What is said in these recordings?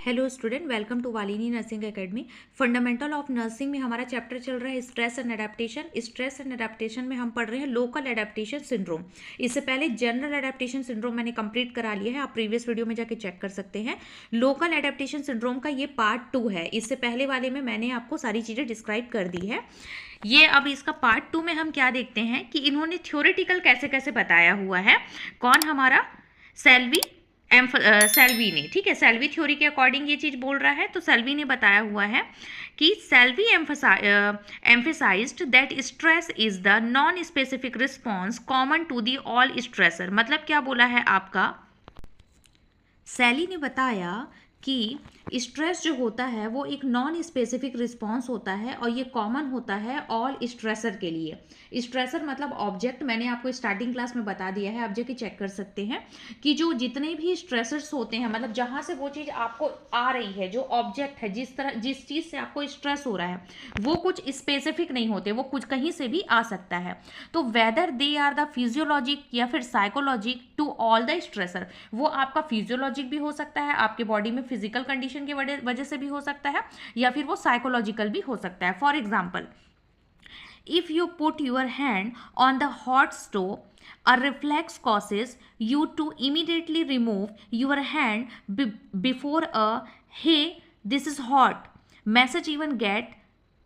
Hello student, welcome to Walini nursing academy. Fundamental of nursing में हमारा chapter चल रहा है stress and adaptation. Stress and adaptation में हम पढ़ रहे हैं लोकल एडेप्टेशन सिंड्रोम। इससे पहले जनरल एडेप्टेशन सिंड्रोम मैंने कंप्लीट करा लिया है, आप प्रीवियस वीडियो में जाके चेक कर सकते हैं। लोकल एडेप्टेशन सिंड्रोम का ये पार्ट 2 है। इससे पहले वाले में मैंने आपको सारी चीज़ें डिस्क्राइब कर दी है। ये अब इसका पार्ट 2 में हम क्या देखते हैं कि इन्होंने थ्योरेटिकल कैसे कैसे बताया हुआ है। कौन? हमारा सेल्वी ने, ठीक है, सेल्वी थ्योरी के अकॉर्डिंग ये चीज बोल रहा है। तो सेल्वी ने बताया हुआ है कि Selye emphasized that stress is the non specific response common to the all stressor. मतलब क्या बोला है आपका, सेली ने बताया कि स्ट्रेस जो होता है वो एक नॉन स्पेसिफिक रिस्पॉन्स होता है और ये कॉमन होता है ऑल स्ट्रेसर के लिए। स्ट्रेसर मतलब ऑब्जेक्ट, मैंने आपको स्टार्टिंग क्लास में बता दिया है, आप जाके चेक कर सकते हैं कि जो जितने भी स्ट्रेसर्स होते हैं, मतलब जहां से वो चीज़ आपको आ रही है, जो ऑब्जेक्ट है, जिस चीज़ से आपको स्ट्रेस हो रहा है, वो कुछ स्पेसिफिक नहीं होते, वो कुछ कहीं से भी आ सकता है। तो whether they are the physiologic या फिर psychologic to all the stressor, वो आपका फिजियोलॉजिक भी हो सकता है, आपके बॉडी में फिजिकल कंडीशन की वजह से भी हो सकता है, या फिर वो साइकोलॉजिकल भी हो सकता है। For example, if you put your hand on the hot stove, a reflex causes you to immediately remove your hand before a hey this is hot message even get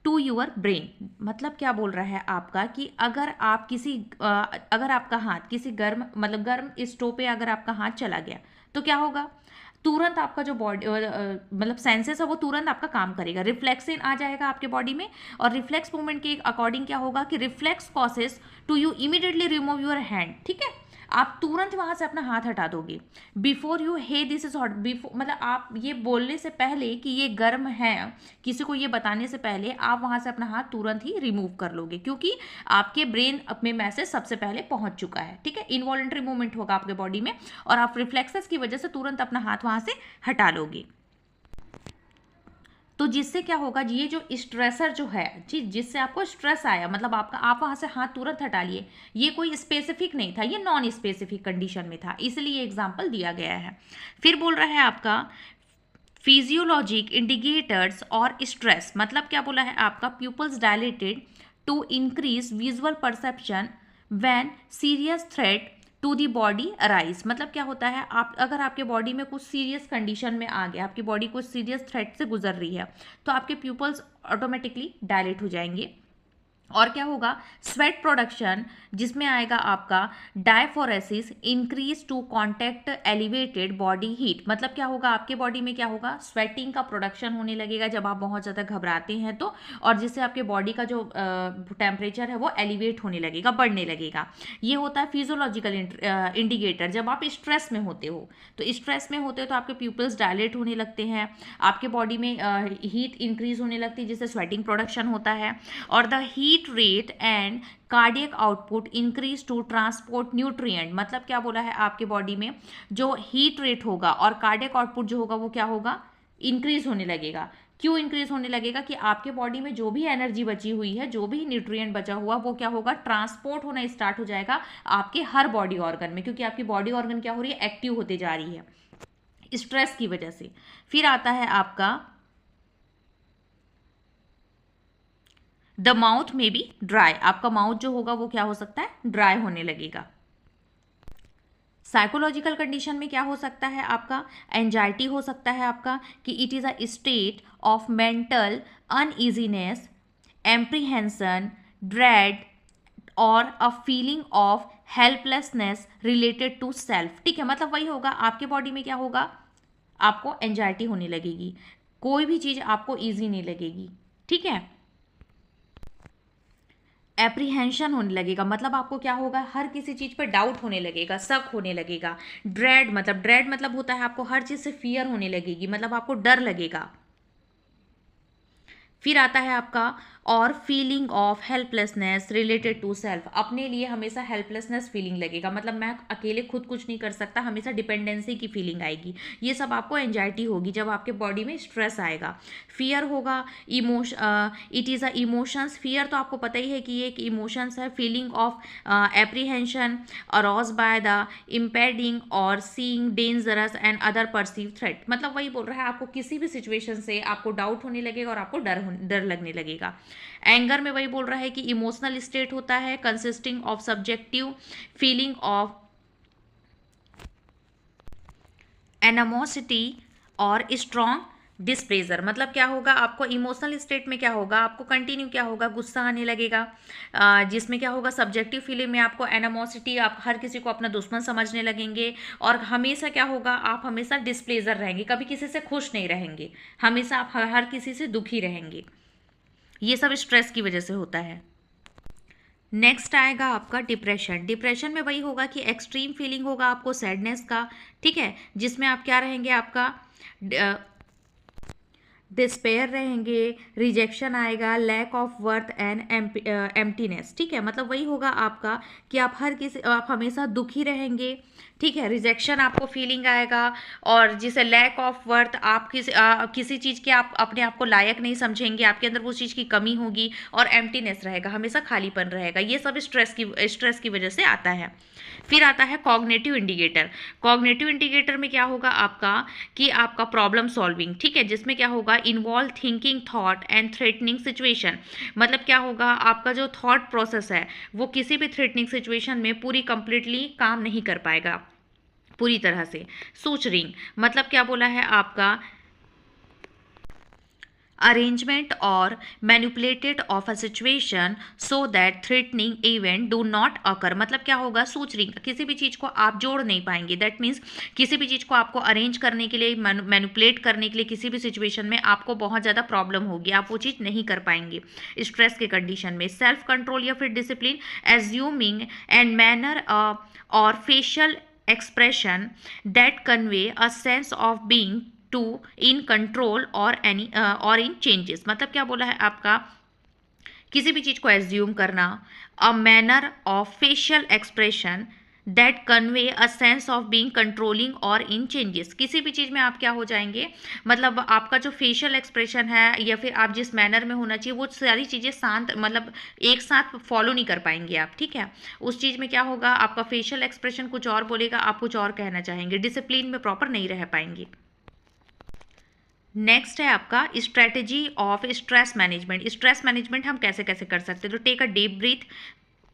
to your brain. मतलब क्या बोल रहा है आपका कि अगर आपका हाथ किसी गर्म स्टोव पे अगर आपका हाथ चला गया तो क्या होगा, तुरंत आपका जो बॉडी मतलब सेंसेस है वो तुरंत आपका काम करेगा, रिफ्लेक्सिन आ जाएगा आपके बॉडी में। और रिफ्लेक्स मूवमेंट के अकॉर्डिंग क्या होगा कि reflex causes to you immediately remove your hand, ठीक है, आप तुरंत वहां से अपना हाथ हटा दोगे। Before you hey this is hot, before मतलब आप ये बोलने से पहले कि ये गर्म है, किसी को ये बताने से पहले आप वहां से अपना हाथ तुरंत ही रिमूव कर लोगे, क्योंकि आपके ब्रेन में मैसेज सबसे पहले पहुंच चुका है, ठीक है। इनवॉलंटरी मूवमेंट होगा आपके बॉडी में और आप रिफ्लेक्सेस की वजह से तुरंत अपना हाथ वहां से हटा लोगे। तो जिससे क्या होगा, ये जो स्ट्रेसर जो है, जिससे आपको स्ट्रेस आया, मतलब आप वहां से हाथ तुरंत हटा लिए, ये कोई स्पेसिफिक नहीं था, ये नॉन स्पेसिफिक कंडीशन में था, इसलिए एग्जाम्पल दिया गया है। फिर बोल रहा है आपका फिजियोलॉजिक इंडिकेटर्स और स्ट्रेस। मतलब क्या बोला है आपका, pupils dilated to increase visual perception when serious threat to the body arise. मतलब क्या होता है, आप अगर आपके बॉडी में कुछ सीरियस कंडीशन में आ गया, आपकी बॉडी कुछ सीरियस थ्रेट से गुजर रही है, तो आपके प्यूपल्स ऑटोमेटिकली डायलेट हो जाएंगे। और क्या होगा, स्वेट प्रोडक्शन, जिसमें आएगा आपका diaphoresis increase to contact elevated body heat. मतलब क्या होगा, आपके बॉडी में क्या होगा, स्वेटिंग का प्रोडक्शन होने लगेगा जब आप बहुत ज़्यादा घबराते हैं तो, और जिससे आपके बॉडी का जो टेम्परेचर है वो एलिवेट होने लगेगा, बढ़ने लगेगा। ये होता है फिजियोलॉजिकल इंडिकेटर जब आप स्ट्रेस में होते हो। तो स्ट्रेस में होते हो तो आपके प्यूपल्स डायलेट होने लगते हैं, आपके बॉडी में हीट इंक्रीज होने लगती है, जिससे स्वेटिंग प्रोडक्शन होता है। और the heat rate and cardiac output increase to transport nutrient. मतलब क्या बोला है, आपके बॉडी में जो हीट रेट होगा और कार्डियक आउटपुट जो होगा वो क्या होगा, इंक्रीज होने लगेगा। क्यों इंक्रीज होने लगेगा कि आपके बॉडी में जो भी एनर्जी बची हुई है, जो भी न्यूट्रिएंट बचा हुआ, वो क्या होगा, ट्रांसपोर्ट होना स्टार्ट हो जाएगा आपके हर बॉडी ऑर्गन में, क्योंकि आपकी बॉडी ऑर्गन क्या हो रही है, एक्टिव होते जा रही है स्ट्रेस की वजह से। फिर आता है आपका द माउथ में बी ड्राई। आपका माउथ जो होगा वो क्या हो सकता है, ड्राई होने लगेगा। साइकोलॉजिकल कंडीशन में क्या हो सकता है आपका, एंजाइटी हो सकता है आपका, कि it is a state of mental uneasiness, apprehension, dread और a feeling of helplessness related to self. ठीक है, मतलब वही होगा, आपके बॉडी में क्या होगा, आपको एंजाइटी होने लगेगी, कोई भी चीज़ आपको ईजी नहीं लगेगी, ठीक है। एप्रीहेंशन होने लगेगा, मतलब आपको क्या होगा, हर किसी चीज़ पर डाउट होने लगेगा, शक होने लगेगा। ड्रेड मतलब होता है आपको हर चीज़ से फियर होने लगेगी, मतलब आपको डर लगेगा। फिर आता है आपका और feeling of helplessness related to self, अपने लिए हमेशा हेल्पलेसनेस फीलिंग लगेगा, मतलब मैं अकेले खुद कुछ नहीं कर सकता, हमेशा डिपेंडेंसी की फीलिंग आएगी। ये सब आपको एंजाइटी होगी जब आपके बॉडी में स्ट्रेस आएगा। फियर होगा, it is a emotions, fear तो आपको पता ही है कि ये एक इमोशंस है। Feeling of apprehension arose by the impeding और seeing dangerous and other perceive threat, मतलब वही बोल रहा है आपको किसी भी सिचुएशन से आपको डाउट होने लगेगा और आपको डर लगने लगेगा। एंगर में वही बोल रहा है कि इमोशनल स्टेट होता है consisting of subjective feeling of animosity और स्ट्रॉन्ग डिस्प्लेजर, मतलब क्या होगा आपको इमोशनल स्टेट में, क्या होगा आपको कंटिन्यू, क्या होगा गुस्सा आने लगेगा, जिसमें क्या होगा सब्जेक्टिव फीलिंग में आपको एनामोसिटी, आप हर किसी को अपना दुश्मन समझने लगेंगे, और हमेशा क्या होगा आप हमेशा डिस्प्लेजर रहेंगे, कभी किसी से खुश नहीं रहेंगे, हमेशा आप हर किसी से दुखी रहेंगे। ये सब स्ट्रेस की वजह से होता है। नेक्स्ट आएगा आपका डिप्रेशन। डिप्रेशन में वही होगा कि एक्सट्रीम फीलिंग होगा आपको सैडनेस का, ठीक है, जिसमें आप क्या रहेंगे, आपका डिस्पेयर रहेंगे, रिजेक्शन आएगा, lack of worth and emptiness, ठीक है, मतलब वही होगा आपका कि आप हमेशा दुखी रहेंगे, ठीक है, रिजेक्शन आपको फीलिंग आएगा, और जिसे लैक ऑफ वर्थ, आप किसी चीज़ के आप अपने आप को लायक नहीं समझेंगे, आपके अंदर उस चीज़ की कमी होगी, और एम्प्टीनेस रहेगा, हमेशा खालीपन रहेगा। ये सब स्ट्रेस की वजह से आता है। फिर आता है कॉग्निटिव इंडिकेटर। कॉग्निटिव इंडिकेटर में क्या होगा आपका कि आपका प्रॉब्लम सॉल्विंग, ठीक है, जिसमें क्या होगा involve thinking thought and threatening situation, मतलब क्या होगा आपका जो थॉट प्रोसेस है वो किसी भी थ्रेटनिंग सिचुएशन में पूरी कंप्लीटली काम नहीं कर पाएगा पूरी तरह से। सूचरिंग मतलब क्या बोला है आपका arrangement or manipulated of a situation so that threatening event do not occur, मतलब क्या होगा सूचरिंग, किसी भी चीज़ को आप जोड़ नहीं पाएंगे, दैट मीन्स किसी भी चीज़ को आपको अरेंज करने के लिए, मैनिपुलेट करने के लिए किसी भी सिचुएशन में आपको बहुत ज़्यादा प्रॉब्लम होगी, आप वो चीज़ नहीं कर पाएंगे स्ट्रेस के कंडीशन में। सेल्फ कंट्रोल या फिर डिसिप्लिन, एज्यूमिंग एंड मैनर और facial expression that convey a sense of being to in control और एनी और इन चेंजेस, मतलब क्या बोला है आपका किसी भी चीज़ को एज्यूम करना, a manner of facial expression that convey a sense of being controlling और इन चेंजेस, किसी भी चीज़ में आप क्या हो जाएंगे, मतलब आपका जो फेशियल एक्सप्रेशन है या फिर आप जिस मैनर में होना चाहिए वो सारी चीज़ें शांत, मतलब एक साथ फॉलो नहीं कर पाएंगे आप, ठीक है, उस चीज़ में क्या होगा आपका फेशियल एक्सप्रेशन कुछ और बोलेगा, आप कुछ और कहना चाहेंगे, डिसिप्लिन में प्रॉपर नहीं रह पाएंगे। नेक्स्ट है आपका strategy of stress management. Stress management हम कैसे कैसे कर सकते हैं, तो टेक अ डीप ब्रीथ,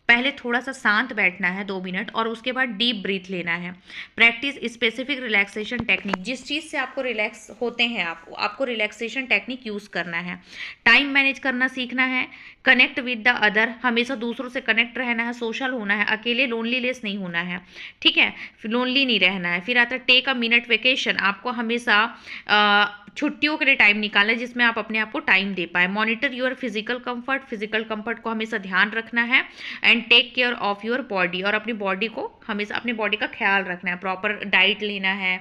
पहले थोड़ा सा शांत बैठना है 2 मिनट और उसके बाद डीप ब्रीथ लेना है। प्रैक्टिस स्पेसिफिक रिलैक्सेशन टेक्निक, जिस चीज़ से आपको रिलैक्स होते हैं आपको रिलैक्सेशन टेक्निक यूज़ करना है। टाइम मैनेज करना सीखना है। कनेक्ट विद द अदर, हमेशा दूसरों से कनेक्ट रहना है, सोशल होना है, अकेले लोनलीनेस नहीं होना है, ठीक है, लोनली नहीं रहना है। फिर आता है टेक अ मिनट वेकेशन, आपको हमेशा छुट्टियों के लिए टाइम निकालना है जिसमें आप अपने आप को टाइम दे पाए। मॉनिटर योर फिजिकल कंफर्ट को हमेशा ध्यान रखना है। And take care of your body, और अपनी बॉडी को हमेशा अपनी बॉडी का ख्याल रखना है, प्रॉपर डाइट लेना है,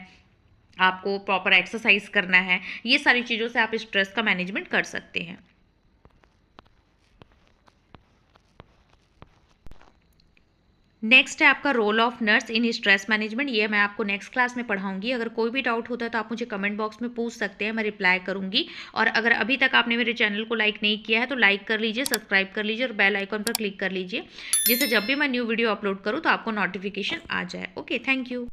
आपको प्रॉपर एक्सरसाइज करना है, ये सारी चीज़ों से आप स्ट्रेस का मैनेजमेंट कर सकते हैं। नेक्स्ट है आपका role of nurse in stress management, ये मैं आपको नेक्स्ट क्लास में पढ़ाऊंगी। अगर कोई भी डाउट होता है तो आप मुझे कमेंट बॉक्स में पूछ सकते हैं, मैं रिप्लाई करूंगी। और अगर अभी तक आपने मेरे चैनल को लाइक नहीं किया है तो लाइक कर लीजिए, सब्सक्राइब कर लीजिए और बेल आइकन पर क्लिक कर लीजिए, जिससे जब भी मैं न्यू वीडियो अपलोड करूँ तो आपको नोटिफिकेशन आ जाए। Okay, thank you.